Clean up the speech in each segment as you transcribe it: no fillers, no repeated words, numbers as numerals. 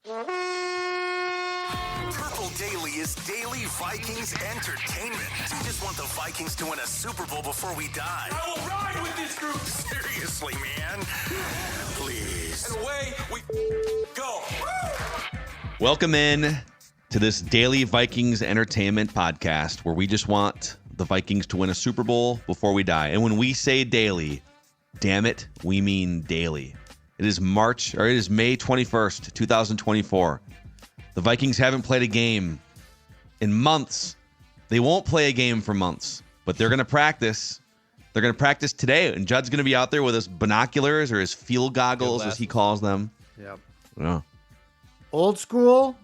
Purple Daily is daily Vikings entertainment. We just want the Vikings to win a Super Bowl before we die. I will ride with this group. Seriously, man. Please. And away we go. Welcome in to this daily Vikings entertainment podcast where we just want the Vikings to win a Super Bowl before we die. And when we say daily, damn it, we mean daily. It is May 21st, 2024. The Vikings haven't played a game in months. They won't play a game for months, but they're going to practice. They're going to practice today, and Judd's going to be out there with his binoculars or his field goggles, as he calls them. Yep. Yeah. Old school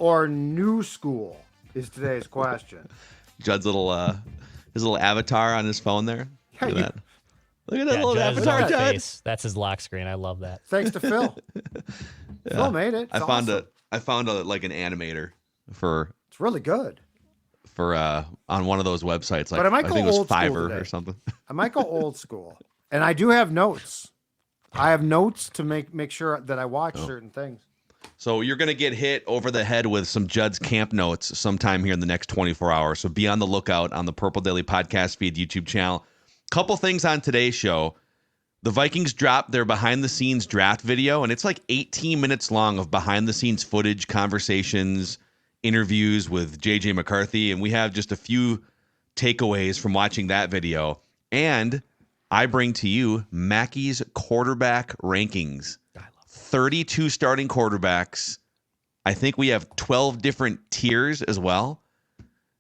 or new school is today's question. Judd's little avatar on his phone there. Look at that. Look at that little Judd's avatar, Judd. face. That's his lock screen. I love that. Thanks to Phil. Yeah. Phil made it. It's awesome. I found an animator for It's really good. on one of those websites. Like, But I might go think it was old school Fiverr today. or something. I might go old school. And I do have notes. I have notes to make sure that I watch certain things. So you're going to get hit over the head with some Judd's camp notes sometime here in the next 24 hours. So be on the lookout on the Purple Daily Podcast feed YouTube channel. Couple things on today's show. The Vikings dropped their behind-the-scenes draft video, and it's like 18 minutes long of behind-the-scenes footage, conversations, interviews with J.J. McCarthy, and we have just a few takeaways from watching that video. And I bring to you Mackey's quarterback rankings. 32 starting quarterbacks. I think we have 12 different tiers as well.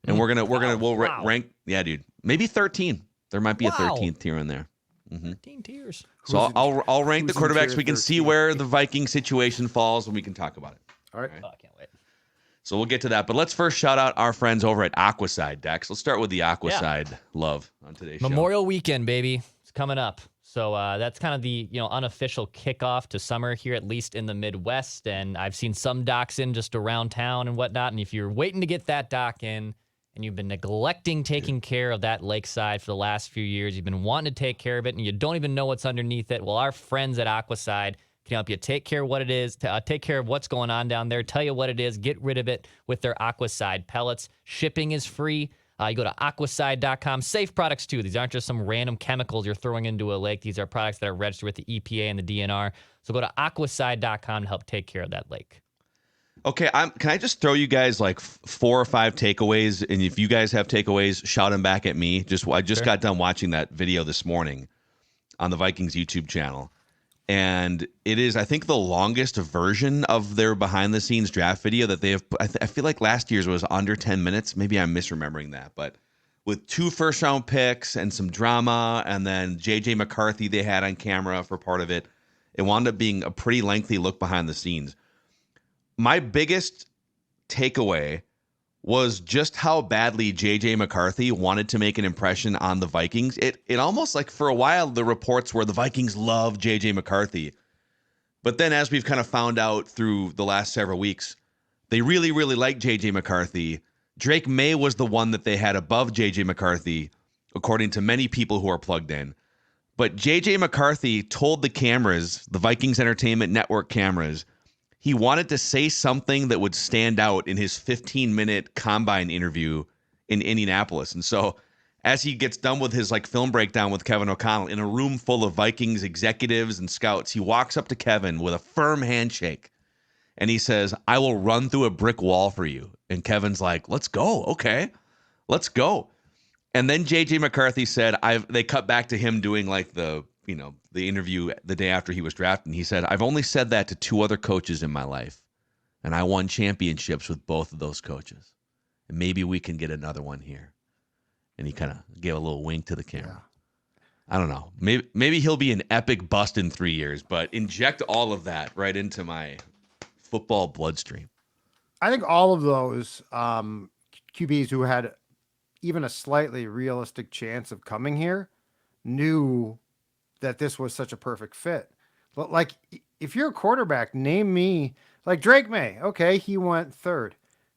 And we'll rank. Yeah, dude. Maybe 13. There might be a 13th tier in there. 13 tiers. So I'll rank the who's in quarterbacks. tier We can see 13? where the Viking situation falls, and we can talk about it. All right. Oh, I can't wait. So we'll get to that. But let's first shout out our friends over at Aquacide, Dex. Let's start with the Aquacide love on today's show. Memorial Weekend, baby. It's coming up. So that's kind of the unofficial kickoff to summer here, at least in the Midwest. And I've seen some docks in just around town and whatnot. And if you're waiting to get that dock in and you've been neglecting taking care of that lakeside for the last few years, you've been wanting to take care of it and you don't even know what's underneath it, well, our friends at Aquacide can help you take care of what it is, take care of what's going on down there, tell you what it is, get rid of it with their Aquacide pellets. Shipping is free. You go to aquacide.com. Safe products, too. These aren't just some random chemicals you're throwing into a lake. These are products that are registered with the EPA and the DNR. So go to aquacide.com to help take care of that lake. Okay, can I just throw you guys like 4 or 5 takeaways? And if you guys have takeaways, shout them back at me. I just got done watching that video this morning on the Vikings YouTube channel. And it is, I think, the longest version of their behind-the-scenes draft video that they have. I feel like last year's was under 10 minutes. Maybe I'm misremembering that. But with 2 first-round picks and some drama, and then J.J. McCarthy they had on camera for part of it, it wound up being a pretty lengthy look behind the scenes. My biggest takeaway was just how badly J.J. McCarthy wanted to make an impression on the Vikings. It almost like for a while the reports were the Vikings love J.J. McCarthy. But then as we've kind of found out through the last several weeks, they really, really like J.J. McCarthy. Drake May was the one that they had above J.J. McCarthy, according to many people who are plugged in. But J.J. McCarthy told the cameras, the Vikings Entertainment Network cameras, he wanted to say something that would stand out in his 15-minute combine interview in Indianapolis. And so as he gets done with his film breakdown with Kevin O'Connell in a room full of Vikings executives and scouts, he walks up to Kevin with a firm handshake and he says, "I will run through a brick wall for you." And Kevin's like, "Let's go. Okay, let's go." And then J.J. McCarthy said, they cut back to him doing the interview the day after he was drafted. And he said, "I've only said that to 2 other coaches in my life, and I won championships with both of those coaches. And maybe we can get another one here." And he kind of gave a little wink to the camera. Yeah. I don't know. Maybe he'll be an epic bust in 3 years, but inject all of that right into my football bloodstream. I think all of those QBs who had even a slightly realistic chance of coming here knew that this was such a perfect fit. But if you're a quarterback, name me Drake May. Okay, he went 3rd,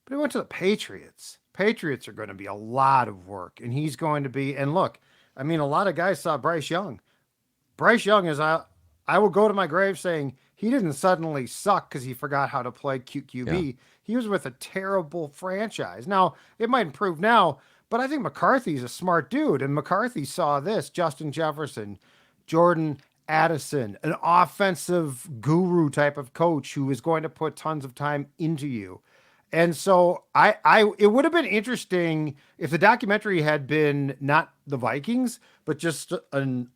but he went to the Patriots. Patriots are going to be a lot of work, and he's going to be. And look, a lot of guys saw Bryce Young. Bryce Young is I will go to my grave saying he didn't suddenly suck because he forgot how to play QB. Yeah. He was with a terrible franchise. Now, it might improve now, but I think McCarthy's a smart dude. And McCarthy saw this, Justin Jefferson, Jordan Addison, an offensive guru type of coach who is going to put tons of time into you. And so it would have been interesting if the documentary had been not the Vikings, but just an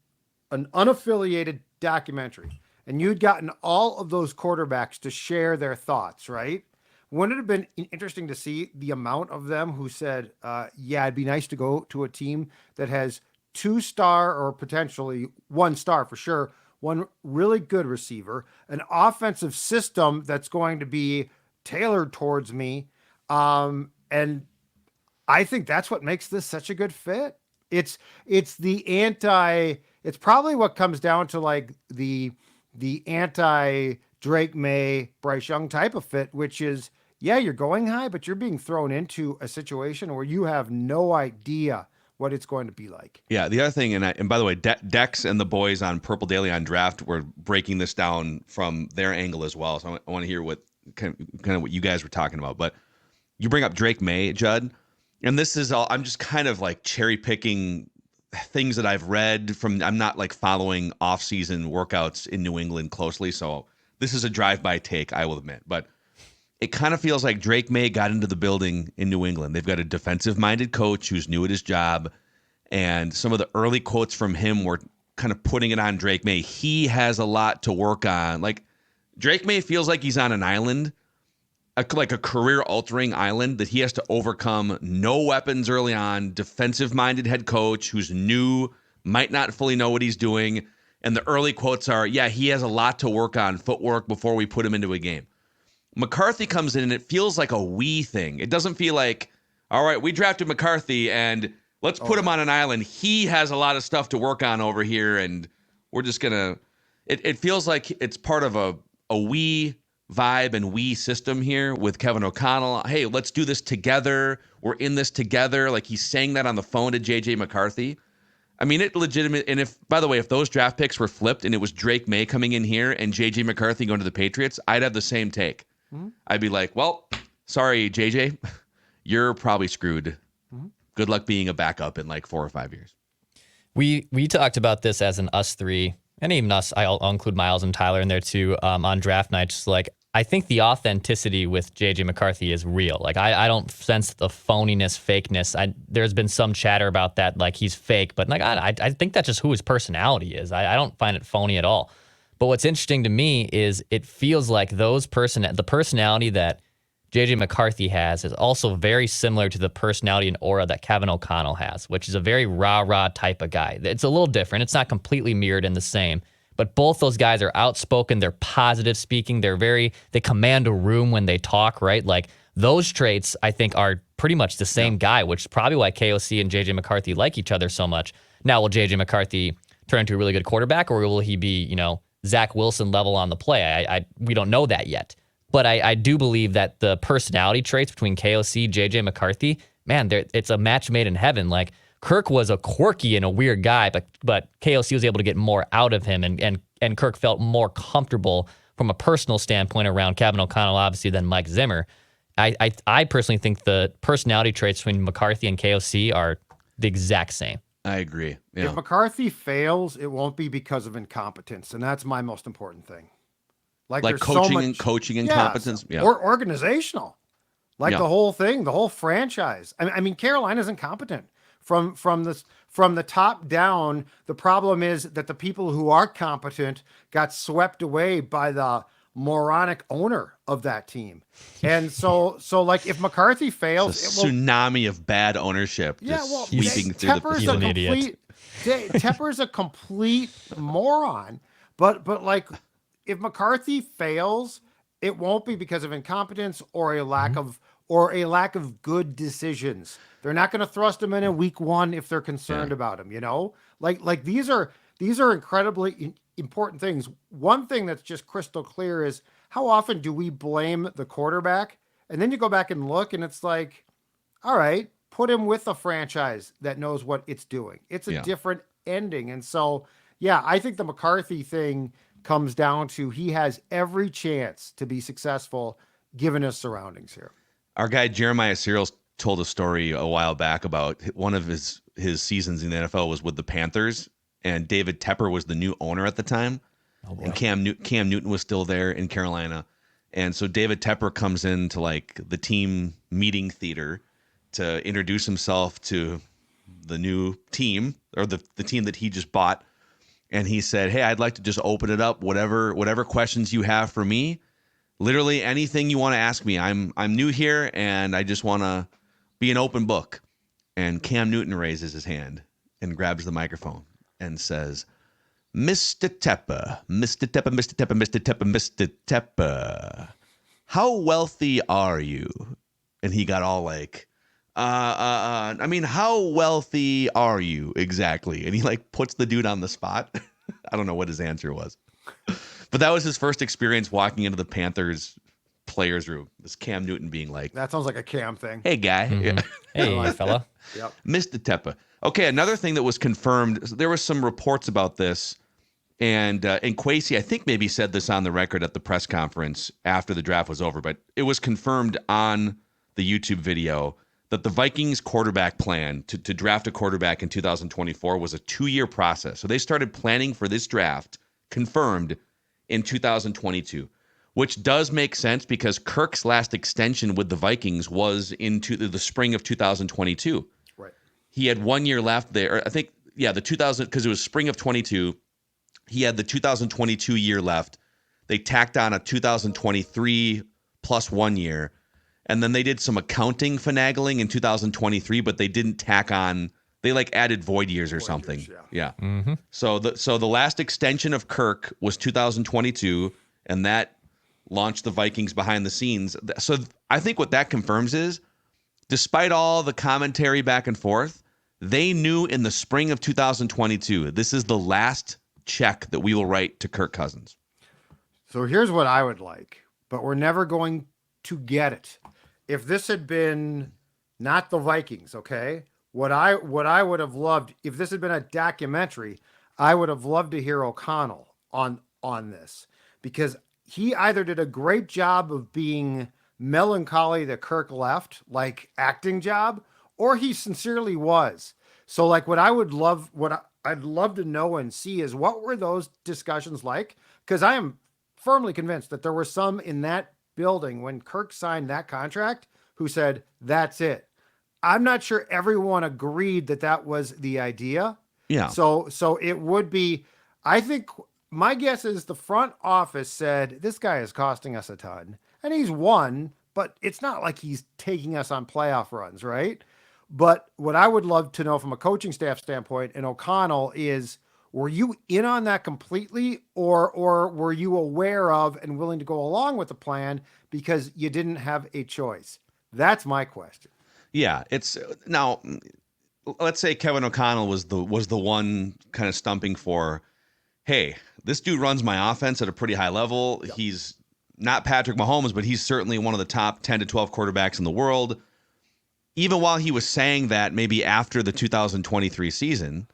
unaffiliated documentary. And you'd gotten all of those quarterbacks to share their thoughts, right? Wouldn't it have been interesting to see the amount of them who said, yeah, it'd be nice to go to a team that has 2-star or potentially 1-star for sure, one really good receiver, an offensive system that's going to be tailored towards me. And I think that's what makes this such a good fit. It's probably what comes down to like the anti Drake May, Bryce Young type of fit, which is, yeah, you're going high, but you're being thrown into a situation where you have no idea what it's going to be like. Yeah, the other thing, and by the way, Dex and the boys on Purple Daily on Draft were breaking this down from their angle as well. So I want to hear what kind of what you guys were talking about. But you bring up Drake May, Judd, and this is all. I'm just kind of like cherry picking things that I've read from. I'm not like following off-season workouts in New England closely, so this is a drive-by take, I will admit, but it kind of feels like Drake May got into the building in New England. They've got a defensive-minded coach who's new at his job, and some of the early quotes from him were kind of putting it on Drake May. He has a lot to work on. Like, Drake May feels like he's on an island, like a career-altering island that he has to overcome. No weapons early on, defensive-minded head coach who's new, might not fully know what he's doing, and the early quotes are, yeah, he has a lot to work on footwork before we put him into a game. McCarthy comes in and it feels like a we thing. It doesn't feel like, all right, we drafted McCarthy and let's put him on an island. He has a lot of stuff to work on over here and we're just going to, it feels like it's part of a we vibe and we system here with Kevin O'Connell. Hey, let's do this together. We're in this together. Like he's saying that on the phone to JJ McCarthy. I mean, it legitimate. And if, by the way, if those draft picks were flipped and it was Drake May coming in here and JJ McCarthy going to the Patriots, I'd have the same take. Mm-hmm. I'd be like, well, sorry, JJ, you're probably screwed. Mm-hmm. Good luck being a backup in like 4 or 5 years. We talked about this as an us three, and even us. I'll include Miles and Tyler in there too on draft night. Just like I think the authenticity with JJ McCarthy is real. Like I don't sense the phoniness, fakeness. There's been some chatter about that, like he's fake, but like I think that's just who his personality is. I don't find it phony at all. But what's interesting to me is it feels like the personality that JJ McCarthy has is also very similar to the personality and aura that Kevin O'Connell has, which is a very rah-rah type of guy. It's a little different. It's not completely mirrored in the same, but both those guys are outspoken. They're positive speaking. They command a room when they talk, right? Like those traits, I think, are pretty much the same guy, which is probably why KOC and JJ McCarthy like each other so much. Now, will JJ McCarthy turn into a really good quarterback, or will he be, Zach Wilson level on the play? We don't know that yet. But I do believe that the personality traits between KOC, JJ McCarthy, man, it's a match made in heaven. Like Kirk was a quirky and a weird guy, but KOC was able to get more out of him, and Kirk felt more comfortable from a personal standpoint around Kevin O'Connell, obviously, than Mike Zimmer. I personally think the personality traits between McCarthy and KOC are the exact same. I agree. Yeah. If McCarthy fails, it won't be because of incompetence, and that's my most important thing. Like coaching incompetence, or organizational, the whole thing, the whole franchise. I mean, Carolina's incompetent from the top down. The problem is that the people who are competent got swept away by the moronic owner of that team, and so like if McCarthy fails, it's a tsunami of bad ownership. Sweeping through Tepper's a complete moron, but like. If McCarthy fails, it won't be because of incompetence or a lack of good decisions. They're not going to thrust him in week 1 if they're concerned about him. Like these are incredibly important things. One thing that's just crystal clear is how often do we blame the quarterback, and then you go back and look, and it's like, all right, put him with a franchise that knows what it's doing. It's a different ending, and so I think the McCarthy thing comes down to he has every chance to be successful given his surroundings here. Our guy Jeremiah Searles told a story a while back about one of his seasons in the NFL was with the Panthers, and David Tepper was the new owner at the time, and Cam Newton was still there in Carolina. And so David Tepper comes into like the team meeting theater to introduce himself to the new team, or the team that he just bought. And he said, "Hey, I'd like to just open it up. Whatever questions you have for me, literally anything you want to ask me. I'm new here and I just want to be an open book." And Cam Newton raises his hand and grabs the microphone and says, "Mr. Tepper, Mr. Tepper, Mr. Tepper, Mr. Tepper, Mr. Tepper, how wealthy are you?" And he got all like, I mean, how wealthy are you exactly? And he like puts the dude on the spot. I don't know what his answer was, but that was his first experience walking into the Panthers players room. This Cam Newton being like, That sounds like a Cam thing. "Hey guy." Yeah. Hey, fella. Yep. Mr. Tepper. Okay, another thing that was confirmed, there were some reports about this, and Kwesi, I think, maybe said this on the record at the press conference after the draft was over, but it was confirmed on the YouTube video that the Vikings quarterback plan to draft a quarterback in 2024 was a 2-year process. So they started planning for this draft, confirmed, in 2022, which does make sense because Kirk's last extension with the Vikings was into the spring of 2022. Right. He had 1 year left there. I think, yeah, the 2000, because it was spring of 22. He had the 2022 year left. They tacked on a 2023 plus 1 year. And then they did some accounting finagling in 2023, but they didn't tack on. They like added void years or something. Yeah. Mm-hmm. So the last extension of Kirk was 2022, and that launched the Vikings behind the scenes. So I think what that confirms is, despite all the commentary back and forth, they knew in the spring of 2022, this is the last check that we will write to Kirk Cousins. So here's what I would like, but we're never going to get it. If this had been not the Vikings, okay, what I would have loved, if this had been a documentary, I would have loved to hear O'Connell on this, because he either did a great job of being melancholy that Kirk left, like acting job, or he sincerely was. So like what I'd love to know and see is, what were those discussions like? Because I am firmly convinced that there were some in that building when Kirk signed that contract who said, "That's it." I'm not sure everyone agreed that that was the idea. Yeah. So it would be, I think my guess is the front office said, "This guy is costing us a ton," and he's won, but it's not like he's taking us on playoff runs, right? But what I would love to know from a coaching staff standpoint and O'Connell is, were you in on that completely, or were you aware of and willing to go along with the plan because you didn't have a choice? That's my question. Yeah, it's now. Let's say Kevin O'Connell was the one kind of stumping for, "Hey, this dude runs my offense at a pretty high level. Yep. He's not Patrick Mahomes, but he's certainly one of the top 10 to 12 quarterbacks in the world." Even while he was saying that, maybe after the 2023 season,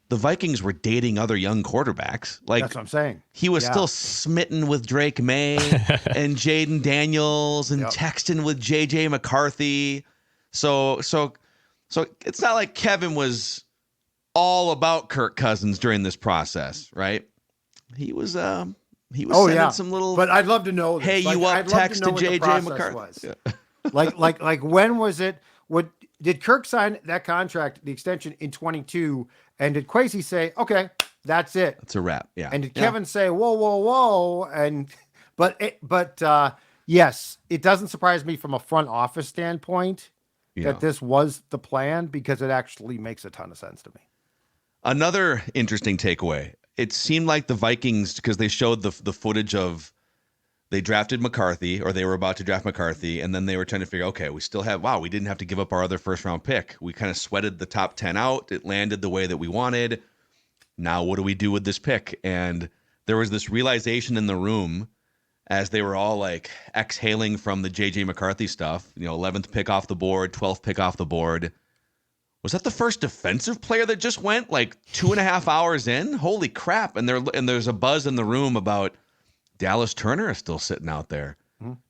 the Vikings were dating other young quarterbacks. Like, that's what I'm saying. He was still smitten with Drake May and Jaden Daniels and texting with JJ McCarthy. So it's not like Kevin was all about Kirk Cousins during this process, right? He was sending some little. But I'd love to know this. Hey, you up text to JJ McCarthy? Like when was it? What did Kirk sign that contract, the extension in 22? And did Kwesi say, "Okay, that's it. It's a wrap"? Yeah. And did Kevin say, "Whoa, whoa, whoa"? And but yes, it doesn't surprise me from a front office standpoint that this was the plan, because it actually makes a ton of sense to me. Another interesting takeaway. It seemed like the Vikings, because they showed the footage of, they drafted McCarthy, or they were about to draft McCarthy, and then they were trying to figure, okay, we still have, we didn't have to give up our other first-round pick. We kind of sweated the top 10 out. It landed the way that we wanted. Now what do we do with this pick? And there was this realization in the room as they were all like exhaling from the JJ McCarthy stuff, 11th pick off the board, 12th pick off the board. Was that the first defensive player that just went like 2.5 hours in? Holy crap. And there's a buzz in the room about Dallas Turner is still sitting out there.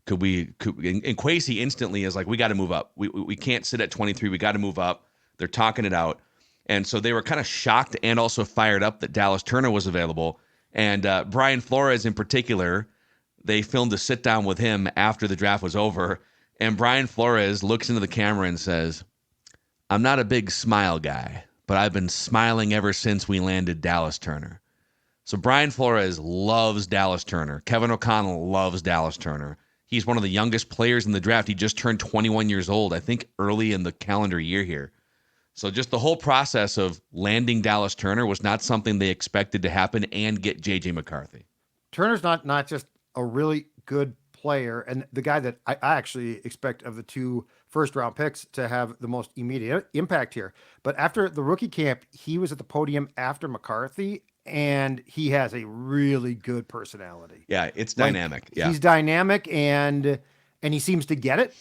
Could we and Kwesi instantly is like, we got to move up. We can't sit at 23. We got to move up. They're talking it out. And so they were kind of shocked and also fired up that Dallas Turner was available. And Brian Flores in particular, they filmed a sit down with him after the draft was over. And Brian Flores looks into the camera and says, I'm not a big smile guy, but I've been smiling ever since we landed Dallas Turner. So Brian Flores loves Dallas Turner. Kevin O'Connell loves Dallas Turner. He's one of the youngest players in the draft. He just turned 21 years old, I think early in the calendar year here. So just the whole process of landing Dallas Turner was not something they expected to happen and get J.J. McCarthy. Turner's not just a really good player and the guy that I actually expect of the 2 first-round picks to have the most immediate impact here. But after the rookie camp, he was at the podium after McCarthy, and he has a really good personality. Yeah, it's dynamic. Yeah, he's dynamic, and he seems to get it.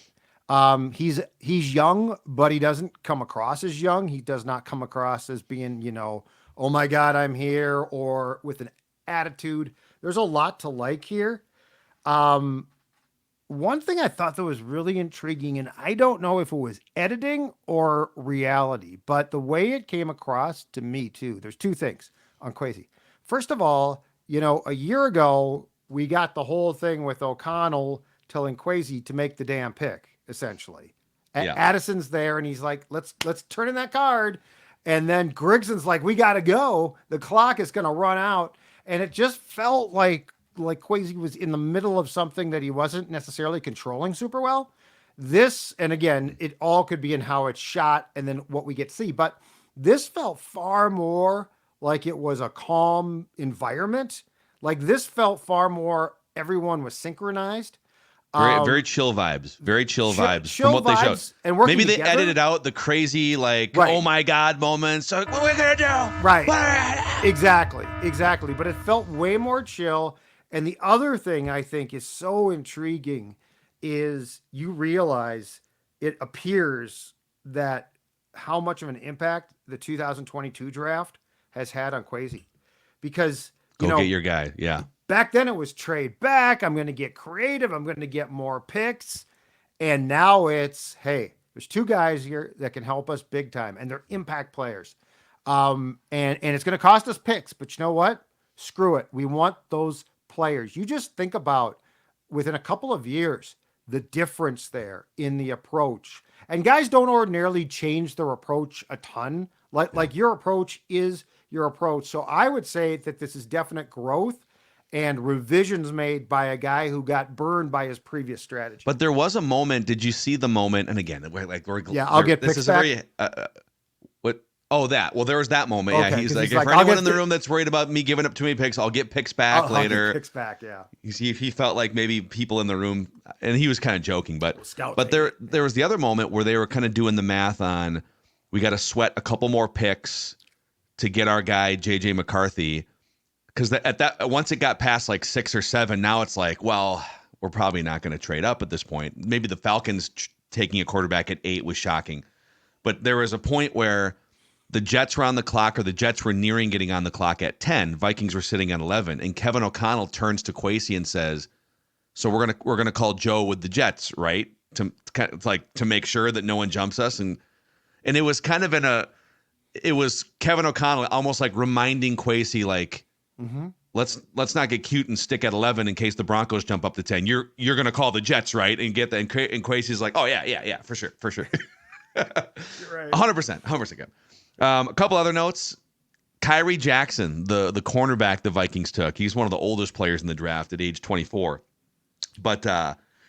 He's young, but he doesn't come across as young. He does not come across as being, oh my God, I'm here, or with an attitude. There's a lot to like here. One thing I thought that was really intriguing, and I don't know if it was editing or reality, but the way it came across to me too, there's 2 things on Kwesi. First of all, a year ago, we got the whole thing with O'Connell telling Kwesi to make the damn pick, essentially. Yeah. Addison's there, and he's like, let's turn in that card. And then Grigson's like, we got to go. The clock is going to run out. And it just felt like Kwesi was in the middle of something that he wasn't necessarily controlling super well. This, and again, it all could be in how it's shot and then what we get to see. But this felt far more like it was a calm environment. Like this felt far more, everyone was synchronized. Very chill vibes. Very chill vibes chill from what they showed. vibes and working Maybe they together. edited out the crazy, like, Right. oh my God moments. Like, what are we going to do? Right. Exactly. But it felt way more chill. And the other thing I think is so intriguing is you realize it appears that how much of an impact the 2022 draft has had on Kwesi. Because, Go get your guy. Yeah. back then it was trade back. I'm going to get creative. I'm going to get more picks. And now it's, hey, there's 2 guys here that can help us big time. And they're impact players. And it's going to cost us picks. But you know what? Screw it. We want those players. You just think about within a couple of years, the difference there in the approach. And guys don't ordinarily change their approach a ton. Like your approach is your approach. So I would say that this is definite growth and revisions made by a guy who got burned by his previous strategy. But there was a moment. Did you see the moment? And again, I'll get this picks is back. a very what? Oh, that. Well, there was that moment. Okay, Yeah, he's 'cause like, he's if like, for I'll anyone get in the room that's worried about me giving up too many picks, I'll get picks back I'll later. get picks back, yeah. You see, if he felt like maybe people in the room, and he was kind of joking, but Scout there was the other moment where they were kind of doing the math on, we got to sweat a couple more picks to get our guy J.J. McCarthy, because once it got past like 6 or 7, now it's like, well, we're probably not going to trade up at this point. Maybe the Falcons taking a quarterback at 8 was shocking, but there was a point where the Jets were on the clock, or the Jets were nearing getting on the clock at 10. Vikings were sitting at 11, and Kevin O'Connell turns to Kwesi and says, "So we're gonna call Joe with the Jets, right? To make sure that no one jumps us." And it was kind of it was Kevin O'Connell almost like reminding Kwesi, like, let's not get cute and stick at 11 in case the Broncos jump up to 10. You're gonna call the Jets, right? And get that. And Kwesi's like, oh yeah, for sure. You're right. 100%. Good. A couple other notes. Kyrie Jackson, the cornerback the Vikings took. He's one of the oldest players in the draft at age 24. But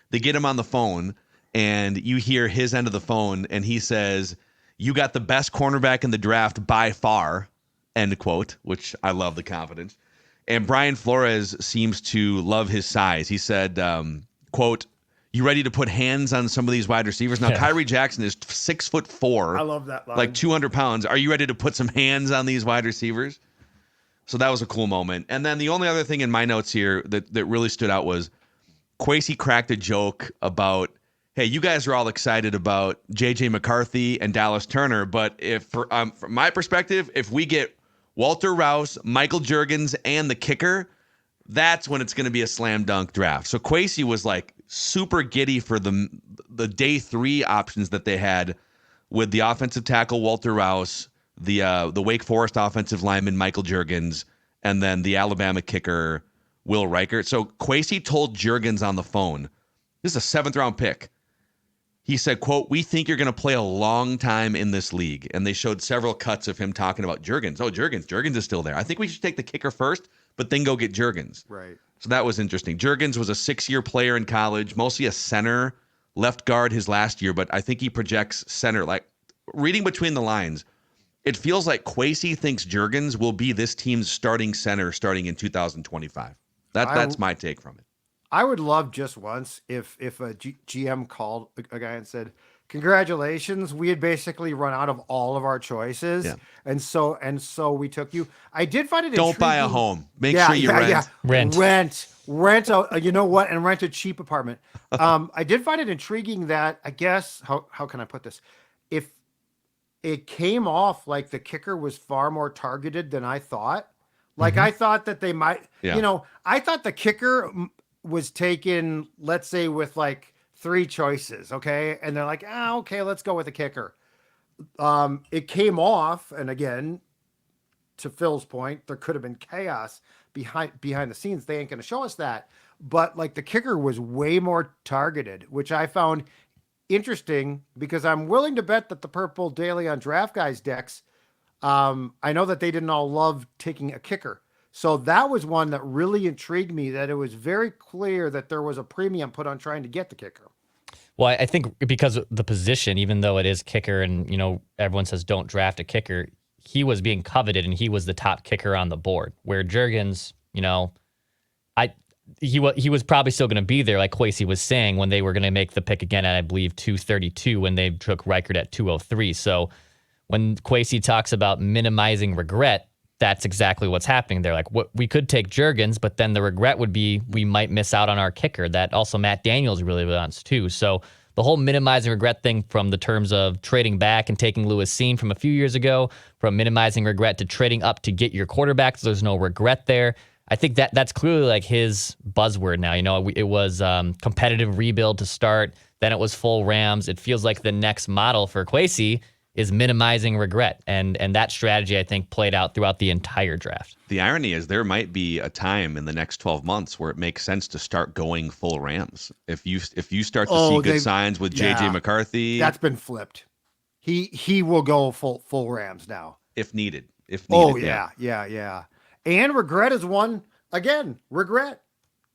they get him on the phone, and you hear his end of the phone, and he says, "You got the best cornerback in the draft by far," end quote, which I love the confidence. And Brian Flores seems to love his size. He said, quote, "You ready to put hands on some of these wide receivers?" Now, Kyrie Jackson is 6'4". I love that line. Like 200 pounds. Are you ready to put some hands on these wide receivers? So that was a cool moment. And then the only other thing in my notes here that really stood out was Kwesi cracked a joke about, hey, you guys are all excited about J.J. McCarthy and Dallas Turner, but if from my perspective, if we get Walter Rouse, Michael Juergens, and the kicker, that's when it's going to be a slam dunk draft. So Kwesi was like super giddy for the day 3 options that they had with the offensive tackle Walter Rouse, the Wake Forest offensive lineman Michael Juergens, and then the Alabama kicker Will Reichert. So Kwesi told Juergens on the phone, this is a 7th round pick. He said, quote, "We think you're going to play a long time in this league." And they showed several cuts of him talking about Juergens. Oh, Juergens is still there. I think we should take the kicker first, but then go get Juergens. Right. So that was interesting. Juergens was a 6-year player in college, mostly a center, left guard his last year, but I think he projects center. Like, reading between the lines, it feels like Kwesi thinks Juergens will be this team's starting center starting in 2025. That's my take from it. I would love just once if a GM called a guy and said, "Congratulations, we had basically run out of all of our choices, and so we took you." I did find it. Don't buy a home. Make sure you rent. Rent a you know what, and rent a cheap apartment. I did find it intriguing that, I guess, how can I put this? If it came off like the kicker was far more targeted than I thought. Like I thought that they might, I thought the kicker was taken, let's say, with like 3 choices, okay? And they're like, okay, let's go with the kicker. It came off, and again, to Phil's point, there could have been chaos behind the scenes. They ain't going to show us that. But like the kicker was way more targeted, which I found interesting because I'm willing to bet that the Purple Daily on Draft Guys decks, I know that they didn't all love taking a kicker. So that was one that really intrigued me, that it was very clear that there was a premium put on trying to get the kicker. Well, I think because of the position, even though it is kicker and, everyone says don't draft a kicker, he was being coveted and he was the top kicker on the board. Where Juergens, he was probably still going to be there, like Kwesi was saying, when they were going to make the pick again at, I believe, 232 when they took Reichert at 203. So when Kwesi talks about minimizing regret, that's exactly what's happening there. Like, we could take Juergens, but then the regret would be we might miss out on our kicker. That also Matt Daniels really wants too. So the whole minimizing regret thing, from the terms of trading back and taking Lewis Seen from a few years ago, from minimizing regret to trading up to get your quarterback, so there's no regret there. I think that's clearly like his buzzword now. It was competitive rebuild to start, then it was full Rams. It feels like the next model for Kwesi is minimizing regret. And that strategy, I think, played out throughout the entire draft. The irony is there might be a time in the next 12 months where it makes sense to start going full Rams. If you start to see good signs with J.J. McCarthy. That's been flipped. He will go full Rams now. If needed. Oh, yeah. And regret is one, again, regret.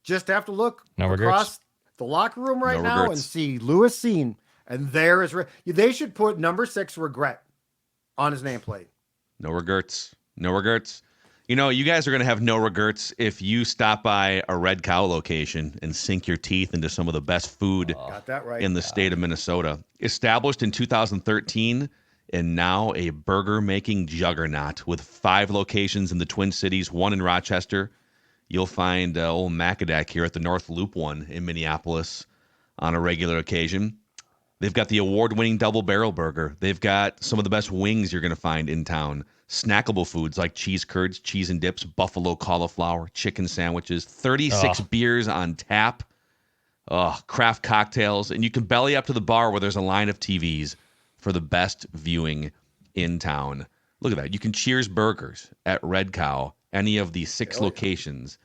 Just have to look across the locker room right now and see Lewis Seen. And there is, they should put number 6 regret on his nameplate. No regrets. You guys are going to have no regrets if you stop by a Red Cow location and sink your teeth into some of the best food in the state of Minnesota. Established in 2013 and now a burger-making juggernaut with 5 locations in the Twin Cities, 1 in Rochester. You'll find old Macadac here at the North Loop one in Minneapolis on a regular occasion. They've got the award-winning double barrel burger. They've got some of the best wings you're going to find in town. Snackable foods like cheese curds, cheese and dips, buffalo cauliflower, chicken sandwiches, 36 beers on tap, craft cocktails, and you can belly up to the bar where there's a line of TVs for the best viewing in town. Look at that. You can cheers burgers at Red Cow, any of the 6 locations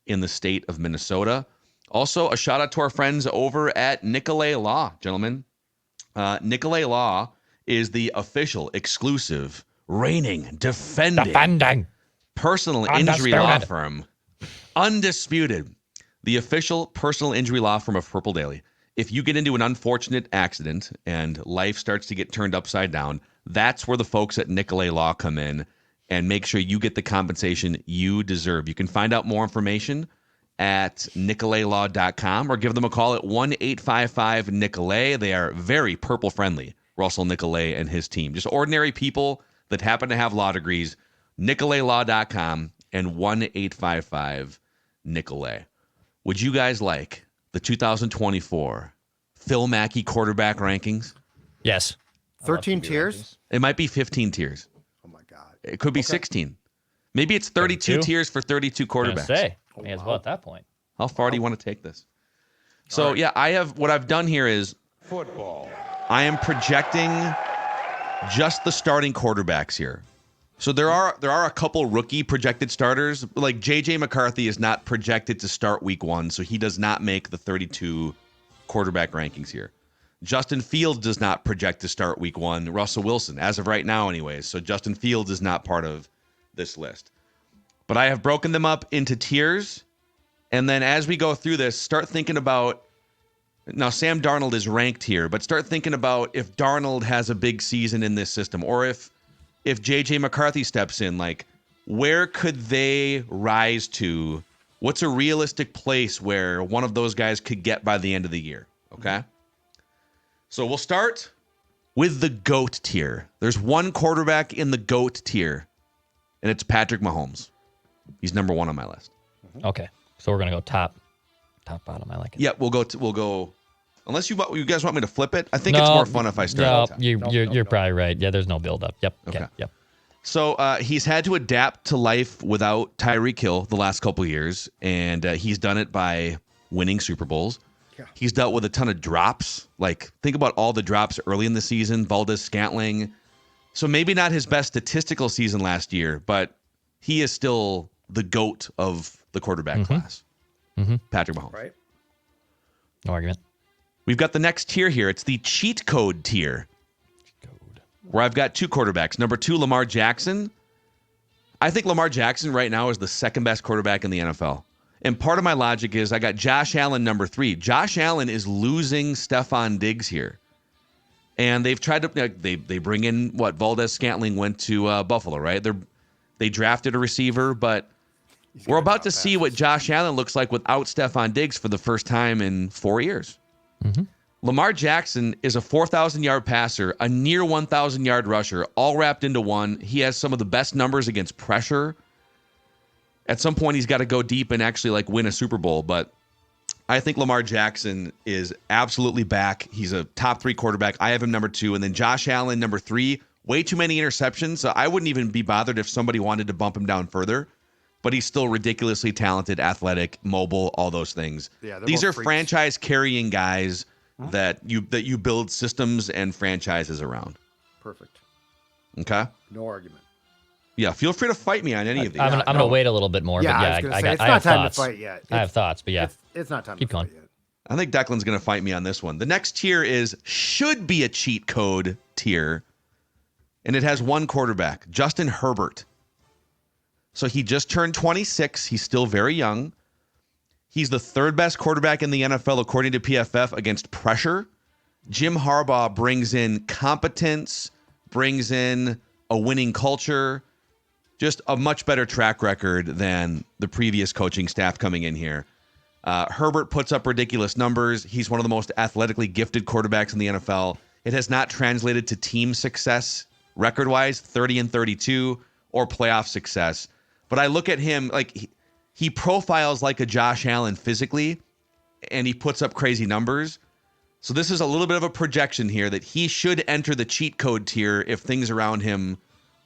in the state of Minnesota. Also, a shout out to our friends over at Nicolay Law, gentlemen. Nicolay Law is the official, exclusive, reigning, defending personal injury law firm. Undisputed. The official personal injury law firm of Purple Daily. If you get into an unfortunate accident and life starts to get turned upside down, that's where the folks at Nicolay Law come in and make sure you get the compensation you deserve. You can find out more information at nicolaylaw.com or give them a call at 1-855-NICOLAY. They are very purple friendly, Russell Nicolay and his team. Just ordinary people that happen to have law degrees. nicolaylaw.com and 1-855-NICOLAY. Would you guys like the 2024 Phil Mackey quarterback rankings? Yes. 13 tiers? It might be 15 tiers. Oh my God. It could be 16. Maybe it's 32 32? tiers for 32 quarterbacks. Say, may as well at that point. How far do you want to take this? So yeah, what I've done here is Football. I am projecting just the starting quarterbacks here. So there are a couple rookie projected starters. Like J.J. McCarthy is not projected to start week 1, so he does not make the 32 quarterback rankings here. Justin Fields does not project to start week 1. Russell Wilson, as of right now anyways. So Justin Fields is not part of this list. But I have broken them up into tiers. And then as we go through this, start thinking about, now Sam Darnold is ranked here, but start thinking about if Darnold has a big season in this system, or if J.J. McCarthy steps in, like where could they rise to? What's a realistic place where one of those guys could get by the end of the year? Okay. So we'll start with the GOAT tier. There's one quarterback in the GOAT tier, and it's Patrick Mahomes. He's number 1 on my list. Okay. So we're going to go top, bottom. I like it. Yeah, we'll go. Unless you guys want me to flip it, I think it's more fun if I start. You're probably right. Yeah, there's no build up. Yep. Okay. Yep. So he's had to adapt to life without Tyreek Hill the last couple of years, and he's done it by winning Super Bowls. Yeah. He's dealt with a ton of drops. Like, think about all the drops early in the season, Valdez-Scantling. So maybe not his best statistical season last year, but he is still the GOAT of the quarterback class. Patrick Mahomes. Right. No argument. We've got the next tier here. It's the cheat code tier, where I've got 2 quarterbacks. Number 2, Lamar Jackson. I think Lamar Jackson right now is the second best quarterback in the NFL. And part of my logic is I got Josh Allen number 3. Josh Allen is losing Stephon Diggs here. And they've tried to, they bring in Valdez-Scantling went to Buffalo, right? They drafted a receiver, but we're about to see what Josh Allen looks like without Stephon Diggs for the first time in 4 years. Lamar Jackson is a 4,000-yard passer, a near 1,000-yard rusher, all wrapped into one. He has some of the best numbers against pressure. At some point, he's got to go deep and actually win a Super Bowl. But I think Lamar Jackson is absolutely back. He's a top 3 quarterback. I have him number 2. And then Josh Allen, number 3. Way too many interceptions. So I wouldn't even be bothered if somebody wanted to bump him down further. But he's still ridiculously talented, athletic, mobile, all those things. Yeah, these are franchise-carrying guys that you build systems and franchises around. Perfect. Okay? No argument. Yeah, feel free to fight me on any of these. I'm going to wait a little bit more. Yeah, but it's I not have time thoughts. to fight yet. I have thoughts, but yeah. It's not time Keep to fight going. yet. I think Declan's going to fight me on this one. The next tier is should be a cheat code tier, and it has one quarterback, Justin Herbert. So he just turned 26. He's still very young. He's the 3rd best quarterback in the NFL according to PFF against pressure. Jim Harbaugh brings in competence, brings in a winning culture, just a much better track record than the previous coaching staff coming in here. Herbert puts up ridiculous numbers. He's one of the most athletically gifted quarterbacks in the NFL. It has not translated to team success record-wise, 30-32, or playoff success. But I look at him like he profiles like a Josh Allen physically, and he puts up crazy numbers. So this is a little bit of a projection here that he should enter the cheat code tier if things around him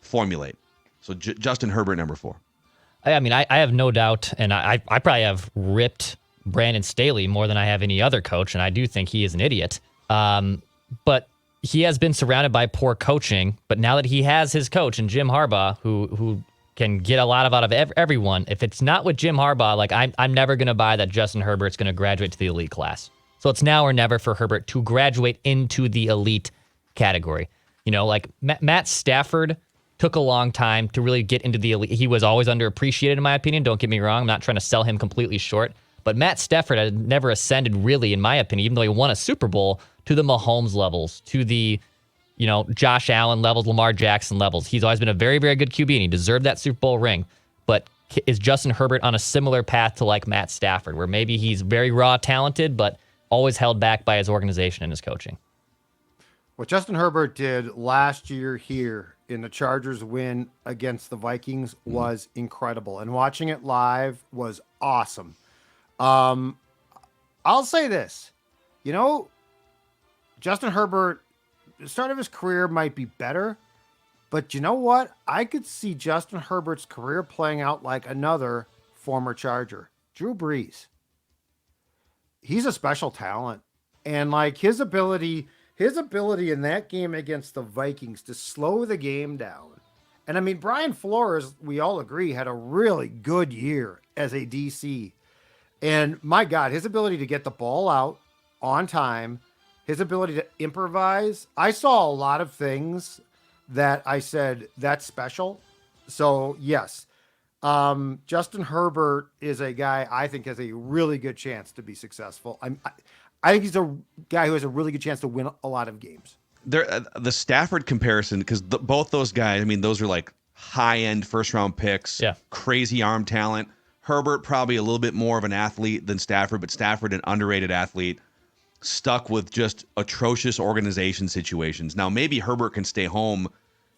formulate. So Justin Herbert, number 4. I mean, I have no doubt, and I probably have ripped Brandon Staley more than I have any other coach, and I do think he is an idiot. But he has been surrounded by poor coaching, but now that he has his coach and Jim Harbaugh, who can get a lot out of everyone, if it's not with Jim Harbaugh, I'm never going to buy that Justin Herbert's going to graduate to the elite class. So it's now or never for Herbert to graduate into the elite category. Matt Stafford took a long time to really get into the elite. He was always underappreciated, in my opinion. Don't get me wrong. I'm not trying to sell him completely short. But Matt Stafford had never ascended really, in my opinion, even though he won a Super Bowl, to the Mahomes levels, to the Josh Allen levels, Lamar Jackson levels. He's always been a very, very good QB, and he deserved that Super Bowl ring. But is Justin Herbert on a similar path to Matt Stafford, where maybe he's very raw talented, but always held back by his organization and his coaching? What Justin Herbert did last year here in the Chargers win against the Vikings was incredible, and watching it live was awesome. I'll say this, Justin Herbert, the start of his career might be better, but you know what? I could see Justin Herbert's career playing out like another former Charger, Drew Brees. He's a special talent. And like his ability in that game against the Vikings to slow the game down. And I mean, Brian Flores, we all agree, had a really good year as a DC. And my God, his ability to get the ball out on time, his ability to improvise. I saw a lot of things that I said, that's special. So yes, Justin Herbert is a guy I think has a really good chance to be successful. I think he's a guy who has a really good chance to win a lot of games. The Stafford comparison, because both those guys, I mean, those are like high-end first-round picks, crazy arm talent. Herbert probably a little bit more of an athlete than Stafford, but Stafford an underrated athlete, stuck with just atrocious organization situations. Now, maybe Herbert can stay home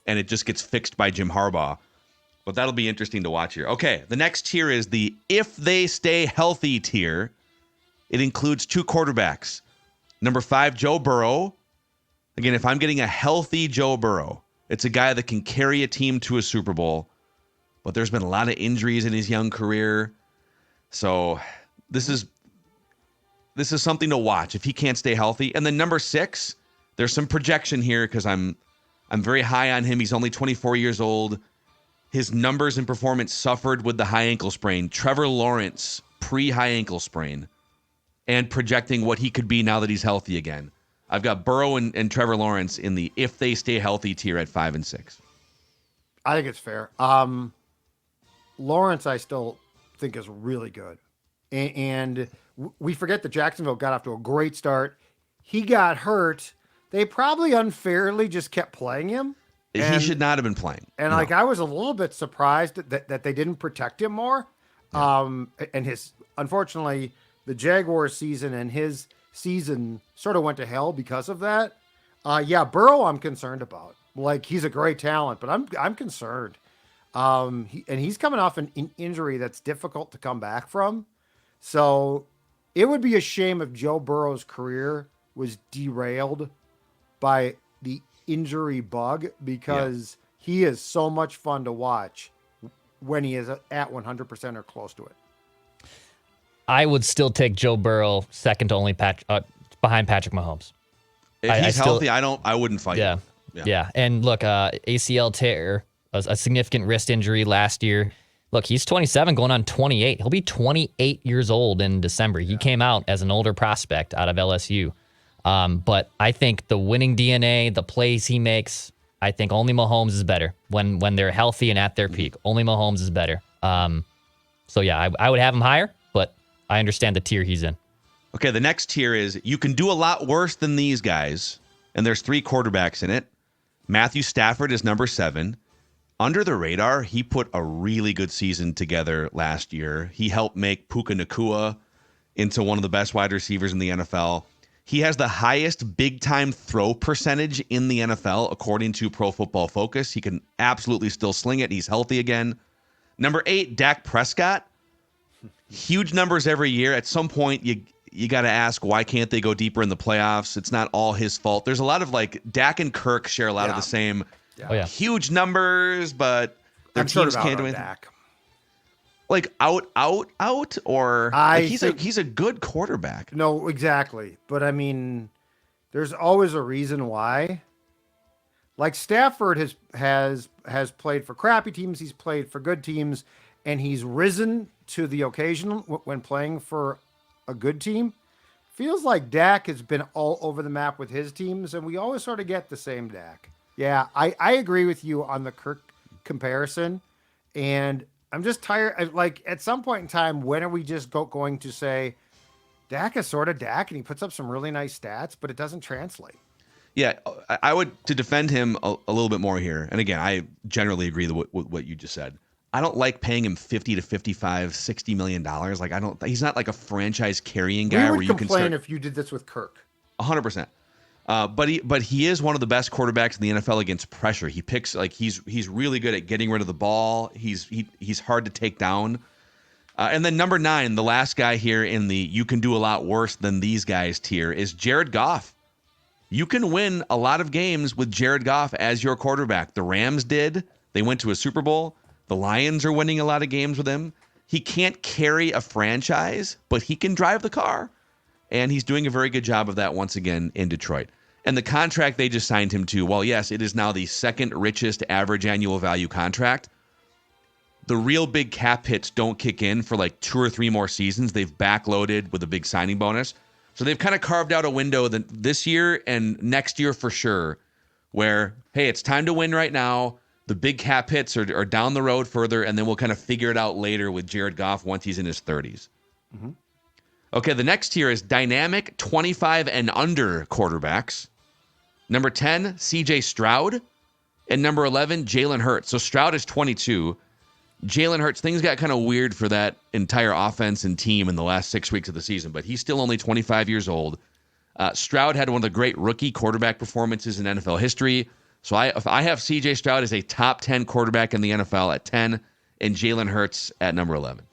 and it just gets fixed by Jim Harbaugh, but that'll be interesting to watch here. Okay, the next tier is the if they stay healthy tier. It includes 2 quarterbacks. Number 5, Joe Burrow. Again, if I'm getting a healthy Joe Burrow, it's a guy that can carry a team to a Super Bowl, but there's been a lot of injuries in his young career. So this is something to watch if he can't stay healthy. And then number 6, there's some projection here because I'm very high on him. He's only 24 years old. His numbers and performance suffered with the high ankle sprain. Trevor Lawrence, pre-high ankle sprain, and projecting what he could be now that he's healthy again. I've got Burrow and Trevor Lawrence in the if they stay healthy tier at 5 and 6. I think it's fair. Lawrence, I still think is really good. And we forget that Jacksonville got off to a great start. He got hurt. They probably unfairly just kept playing him. He should not have been playing. And no. like, I was a little bit surprised that they didn't protect him more. Yeah. And unfortunately, the Jaguars season and his season sort of went to hell because of that. Burrow, I'm concerned about. Like, he's a great talent, but I'm concerned. He's coming off an injury that's difficult to come back from. So it would be a shame if Joe Burrow's career was derailed by the injury bug, because he is so much fun to watch when he is at 100% or close to it. I would still take Joe Burrow second to only behind Patrick Mahomes. If he's healthy, I wouldn't fight him. Yeah. And look, ACL tear, a significant wrist injury last year. Look, he's 27 going on 28. He'll be 28 years old in December. He came out as an older prospect out of LSU. But I think the winning DNA, the plays he makes, I think only Mahomes is better when they're healthy and at their peak. Only Mahomes is better. I would have him higher, but I understand the tier he's in. Okay, the next tier is you can do a lot worse than these guys, and there's 3 quarterbacks in it. Matthew Stafford is number 7. Under the radar, he put a really good season together last year. He helped make Puka Nacua into one of the best wide receivers in the NFL. He has the highest big-time throw percentage in the NFL, according to Pro Football Focus. He can absolutely still sling it. He's healthy again. Number 8, Dak Prescott. Huge numbers every year. At some point, you got to ask, why can't they go deeper in the playoffs? It's not all his fault. There's a lot of like Dak and Kirk share a lot of the same huge numbers, but their teams can't do anything. Dak. Like out, or like he's a good quarterback. No, exactly. But I mean, there's always a reason why. Like Stafford has played for crappy teams. He's played for good teams, and he's risen to the occasion when playing for a good team. Feels like Dak has been all over the map with his teams, and we always sort of get the same Dak. Yeah, I agree with you on the Kirk comparison, and I'm just tired. Like, at some point in time, when are we just going to say Dak is sort of Dak, and he puts up some really nice stats, but it doesn't translate? Yeah, I would, to defend him a little bit more here, and again, I generally agree with what you just said. I don't like paying him $50 to $55, $60 million. Like, he's not like a franchise carrying guy where you can complain if you did this with Kirk. 100%. But he is one of the best quarterbacks in the NFL against pressure. He picks, like, he's really good at getting rid of the ball. He's hard to take down. And then number 9, the last guy here in the you can do a lot worse than these guys tier, is Jared Goff. You can win a lot of games with Jared Goff as your quarterback. The Rams did. They went to a Super Bowl. The Lions are winning a lot of games with him. He can't carry a franchise, but he can drive the car. And he's doing a very good job of that once again in Detroit. And the contract they just signed him to, well, yes, it is now the second richest average annual value contract. The real big cap hits don't kick in for like 2 or 3 more seasons. They've backloaded with a big signing bonus. So they've kind of carved out a window this year and next year for sure where, hey, it's time to win right now. The big cap hits are down the road further, and then we'll kind of figure it out later with Jared Goff once he's in his 30s. Mm-hmm. Okay, the next tier is dynamic 25 and under quarterbacks. Number 10, C.J. Stroud. And number 11, Jalen Hurts. So Stroud is 22. Jalen Hurts, things got kind of weird for that entire offense and team in the last 6 weeks of the season, but he's still only 25 years old. Stroud had one of the great rookie quarterback performances in NFL history. So if I have C.J. Stroud as a top 10 quarterback in the NFL at 10 and Jalen Hurts at number 11.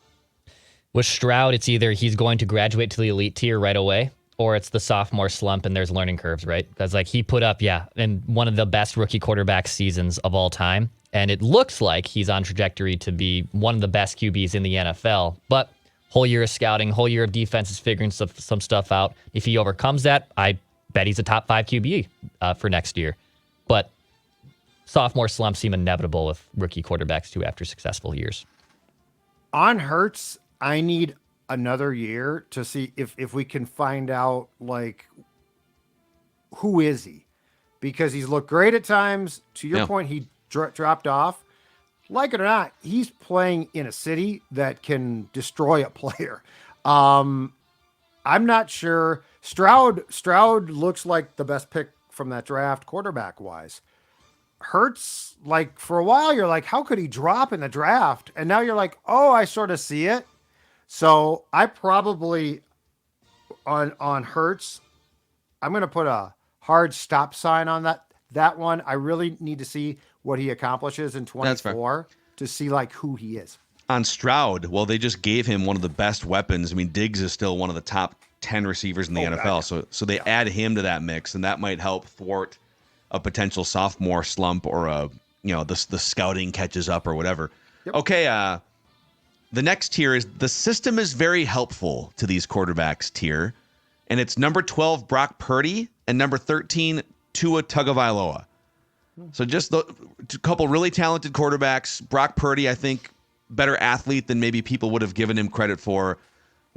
With Stroud, it's either he's going to graduate to the elite tier right away, or it's the sophomore slump and there's learning curves, right? Because like he put up, in one of the best rookie quarterback seasons of all time. And it looks like he's on trajectory to be one of the best QBs in the NFL. But whole year of scouting, whole year of defense is figuring some stuff out. If he overcomes that, I bet he's a top 5 QB for next year. But sophomore slumps seem inevitable with rookie quarterbacks too after successful years. On Hurts, I need another year to see if we can find out, like, who is he? Because he's looked great at times. To your point, he dropped off. Like it or not, he's playing in a city that can destroy a player. I'm not sure. Stroud looks like the best pick from that draft quarterback wise. Hurts, like for a while, you're like, how could he drop in the draft? And now you're like, oh, I sort of see it. So I probably on Hurts, I'm going to put a hard stop sign on that one. I really need to see what he accomplishes in 24 to see like who he is. On Stroud, well, they just gave him one of the best weapons. I mean, Diggs is still one of the top 10 receivers in the NFL. God. So they add him to that mix, and that might help thwart a potential sophomore slump or the scouting catches up or whatever. Yep. Okay, the next tier is the system is very helpful to these quarterbacks tier, and it's number 12 Brock Purdy and number 13 Tua Tagovailoa. So just a couple really talented quarterbacks. Brock Purdy, I think, better athlete than maybe people would have given him credit for.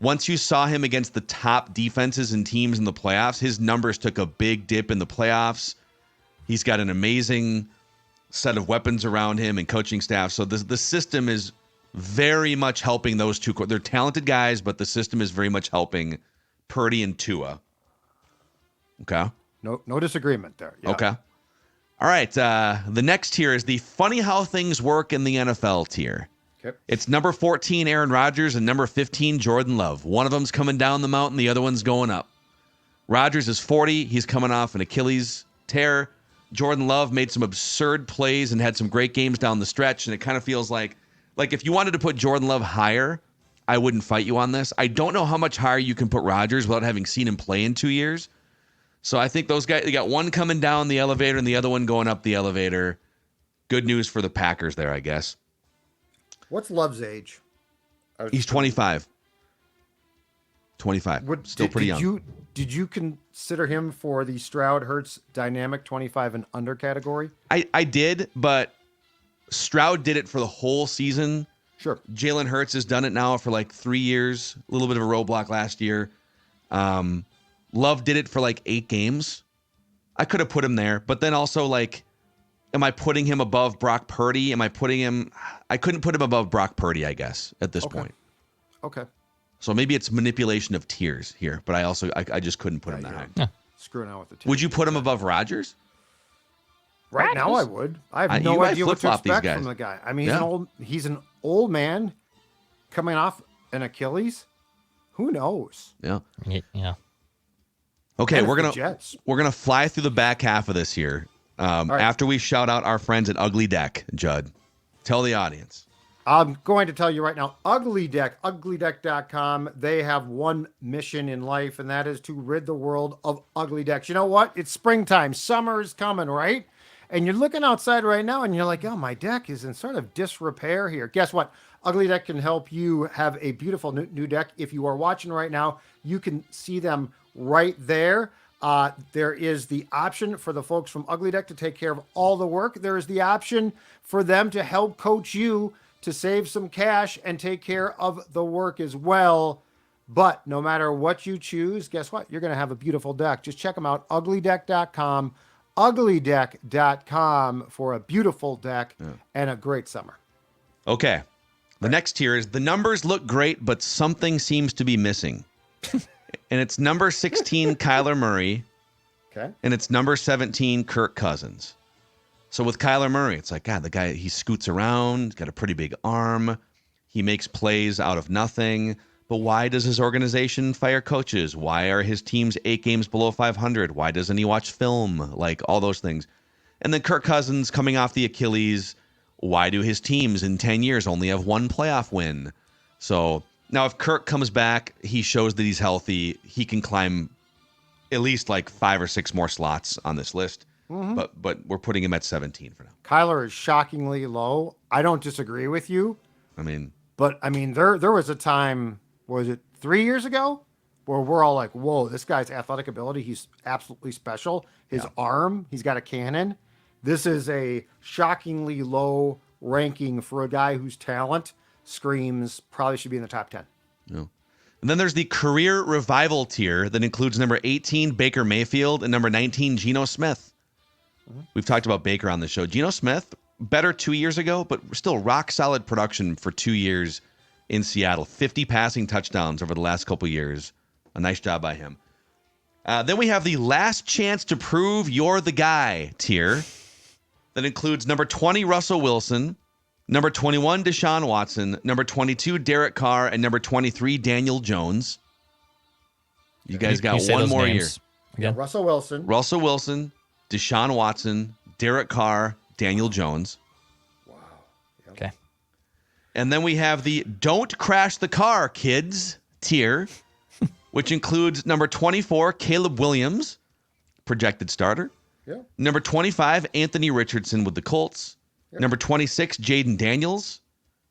Once you saw him against the top defenses and teams in the playoffs, his numbers took a big dip in the playoffs. He's got an amazing set of weapons around him and coaching staff. So the system is very much helping those two. They're talented guys, but the system is very much helping Purdy and Tua. Okay. No disagreement there. Yeah. Okay. All right. The next tier is the funny how things work in the NFL tier. Okay. It's number 14, Aaron Rodgers, and number 15, Jordan Love. One of them's coming down the mountain. The other one's going up. Rodgers is 40. He's coming off an Achilles tear. Jordan Love made some absurd plays and had some great games down the stretch. And it kind of feels like if you wanted to put Jordan Love higher, I wouldn't fight you on this. I don't know how much higher you can put Rodgers without having seen him play in 2 years. So I think those guys, they got one coming down the elevator and the other one going up the elevator. Good news for the Packers there, I guess. What's Love's age? He's 25. 25. Still pretty young. Did you consider him for the Stroud Hurts dynamic 25 and under category? I did, but Stroud did it for the whole season. Sure. Jalen Hurts has done it now for like 3 years. A little bit of a roadblock last year. Love did it for like 8 games. I could have put him there, but then also like, am I putting him above Brock Purdy? I couldn't put him above Brock Purdy, I guess, at this point. Okay. So maybe it's manipulation of tiers here, but I just couldn't put him that high. Yeah. Screwing out with the tiers. Would you put him above Rodgers? Right now I would. I have no idea what to expect from the guy. I mean, he's an old man coming off an Achilles. Who knows? Yeah. Yeah. Okay, we're gonna fly through the back half of this here. Right. After we shout out our friends at Ugly Deck, Judd, tell the audience. I'm going to tell you right now, Ugly Deck, uglydeck.com, they have one mission in life, and that is to rid the world of ugly decks. You know what? It's springtime. Summer's coming, right? And you're looking outside right now, and you're like, oh, my deck is in sort of disrepair here. Guess what? Ugly Deck can help you have a beautiful new deck. If you are watching right now, you can see them right there. There is the option for the folks from Ugly Deck to take care of all the work. There is the option for them to help coach you to save some cash and take care of the work as well. But no matter what you choose, guess what? You're going to have a beautiful deck. Just check them out, uglydeck.com, uglydeck.com for a beautiful deck and a great summer. Okay. The next tier is the numbers look great, but something seems to be missing. And it's number 16, Kyler Murray. Okay. And it's number 17, Kirk Cousins. So with Kyler Murray, it's like, God, the guy, he scoots around, got a pretty big arm. He makes plays out of nothing. But why does his organization fire coaches? Why are his teams 8 games below 500? Why doesn't he watch film? Like all those things. And then Kirk Cousins coming off the Achilles. Why do his teams in 10 years only have 1 playoff win? So now if Kirk comes back, he shows that he's healthy. He can climb at least like 5 or 6 more slots on this list. Mm-hmm. But we're putting him at 17 for now. Kyler is shockingly low. I don't disagree with you. But there was a time, was it 3 years ago, where we're all like, whoa, this guy's athletic ability, he's absolutely special. His arm, he's got a cannon. This is a shockingly low ranking for a guy whose talent screams probably should be in the top 10. No. And then there's the career revival tier that includes number 18, Baker Mayfield, and number 19, Geno Smith. We've talked about Baker on the show. Geno Smith, better 2 years ago, but still rock solid production for 2 years in Seattle. 50 passing touchdowns over the last couple years. A nice job by him. Then we have the last chance to prove you're the guy tier that includes number 20, Russell Wilson, number 21, Deshaun Watson, number 22, Derek Carr, and number 23, Daniel Jones. You guys got one more year. Yeah, Russell Wilson, Deshaun Watson, Derek Carr, Daniel Jones. Wow. Yep. Okay. And then we have the Don't Crash the Car Kids tier, which includes number 24, Caleb Williams, projected starter. Yeah. Number 25, Anthony Richardson with the Colts. Yep. Number 26, Jaden Daniels.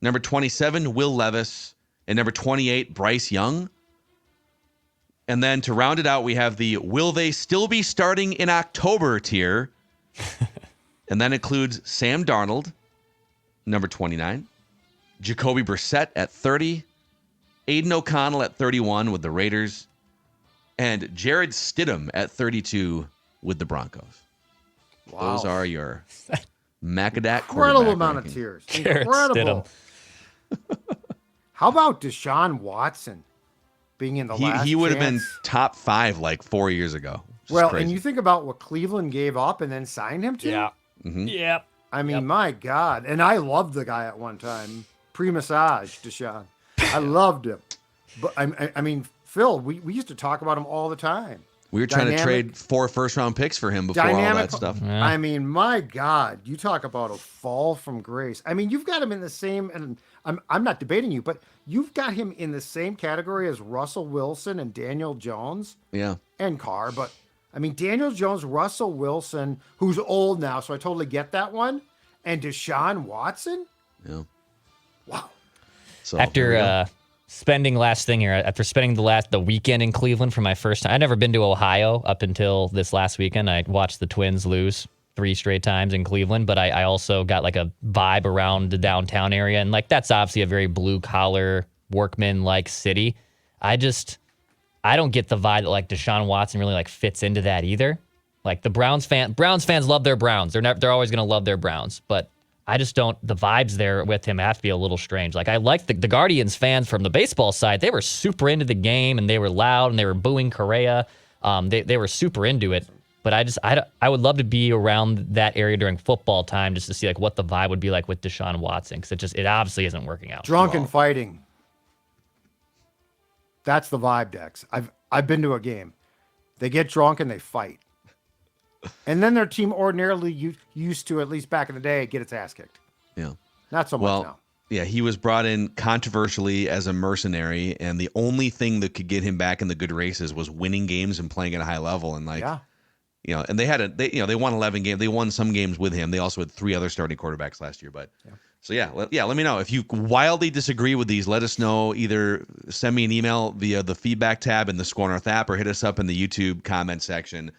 Number 27, Will Levis. And number 28, Bryce Young. And then to round it out, we have the Will They Still Be Starting in October tier. And that includes Sam Darnold, number 29. Jacoby Brissett at 30. Aiden O'Connell at 31 with the Raiders. And Jared Stidham at 32 with the Broncos. Wow. Those are your Macadac incredible amount ranking. of tiers. Jared Incredible. How about Deshaun Watson being in the last He would have been chance? top 5 like 4 years ago. Well, crazy. and you think about what Cleveland gave up and then signed him to? Yeah. Mm-hmm. Yep. I mean, my God. And I loved the guy at one time. Pre-massage, Deshaun. I loved him. But I mean, Phil, we used to talk about him all the time. We were trying to trade 4 first-round picks for him before all that stuff. Yeah. I mean, my God, you talk about a fall from grace. I mean, you've got him in the same, and I'm not debating you, but you've got him in the same category as Russell Wilson and Daniel Jones. Yeah. And Carr, but I mean, Daniel Jones, Russell Wilson, who's old now, so I totally get that one, and Deshaun Watson. Yeah. Wow. So After spending the weekend in Cleveland for my first time, I'd never been to Ohio up until this last weekend. I watched the Twins lose 3 straight times in Cleveland, but I also got like a vibe around the downtown area, and like that's obviously a very blue collar workman-like city. I don't get the vibe that like Deshaun Watson really like fits into that either. Like the Browns fans love their Browns. They're always going to love their Browns, but I just don't, the vibes there with him have to be a little strange. Like I like the Guardians fans from the baseball side. They were super into the game and they were loud and they were booing Correa. They were super into it, but I would love to be around that area during football time just to see like what the vibe would be like with Deshaun Watson. Cause it obviously isn't working out. Drunk and fighting. That's the vibe, Dex. I've been to a game. They get drunk and they fight. And then their team ordinarily used to, at least back in the day, get its ass kicked. Yeah. Not so much now. Yeah, he was brought in controversially as a mercenary, and the only thing that could get him back in the good races was winning games and playing at a high level. And and they won 11 games. They won some games with him. They also had 3 other starting quarterbacks last year. But let me know if you wildly disagree with these. Let us know. Either send me an email via the feedback tab in the Score North app, or hit us up in the YouTube comment section.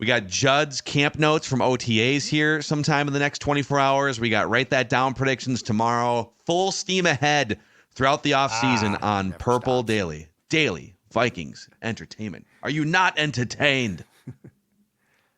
We got Judd's camp notes from OTAs here sometime in the next 24 hours. We got Write That Down predictions tomorrow. Full steam ahead throughout the offseason on Purple stops. Daily. Daily Vikings entertainment. Are you not entertained?